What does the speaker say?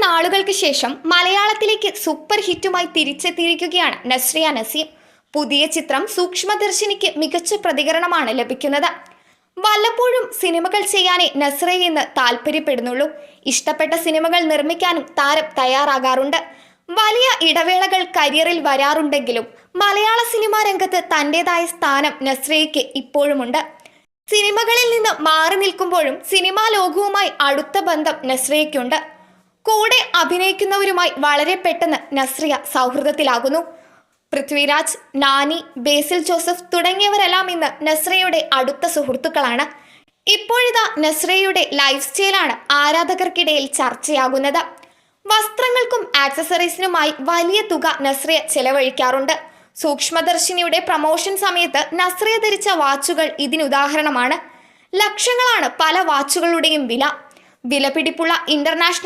നാളുകൾക്ക് ശേഷം മലയാളത്തിലേക്ക് സൂപ്പർ ഹിറ്റുമായി തിരിച്ചെത്തിയിരിക്കുകയാണ് നസ്രിയ നസീം. പുതിയ ചിത്രം സൂക്ഷ്മദർശിനിക്ക് മികച്ച പ്രതികരണമാണ് ലഭിക്കുന്നത്. വല്ലപ്പോഴും സിനിമകൾ ചെയ്യാനേ നസ്രിയ ഇന്ന് താല്പര്യപ്പെടുന്നുള്ളൂ. ഇഷ്ടപ്പെട്ട സിനിമകൾ നിർമ്മിക്കാനും താരം തയ്യാറാകാറുണ്ട്. വലിയ ഇടവേളകൾ കരിയറിൽ വരാറുണ്ടെങ്കിലും മലയാള സിനിമാ രംഗത്ത് തന്റേതായ സ്ഥാനം നസ്രിയയ്ക്ക് ഇപ്പോഴുമുണ്ട്. സിനിമകളിൽ നിന്ന് മാറി നിൽക്കുമ്പോഴും സിനിമാ ലോകവുമായി അടുത്ത ബന്ധം നസ്രിയയ്ക്കുണ്ട്. കൂടെ അഭിനയിക്കുന്നവരുമായി വളരെ പെട്ടെന്ന് നസ്രിയ സൗഹൃദത്തിലാകുന്നു. പൃഥ്വിരാജ്, നാനി, ബേസിൽ ജോസഫ് തുടങ്ങിയവരെല്ലാം ഇന്ന് നസ്രിയയുടെ അടുത്ത സുഹൃത്തുക്കളാണ്. ഇപ്പോഴിതാ നസ്രിയയുടെ ലൈഫ് സ്റ്റൈലാണ് ആരാധകർക്കിടയിൽ ചർച്ചയാകുന്നത്. വസ്ത്രങ്ങൾക്കും ആക്സസറീസിനുമായി വലിയ തുക നസ്രിയ ചെലവഴിക്കാറുണ്ട്. സൂക്ഷ്മദർശിനിയുടെ പ്രമോഷൻ സമയത്ത് നസ്രിയ ധരിച്ച വാച്ചുകൾ ഇതിനുദാഹരണമാണ്. ലക്ഷങ്ങളാണ് പല വാച്ചുകളുടെയും വില. വിലപിടിപ്പുള്ള ഇന്റർനാഷണൽ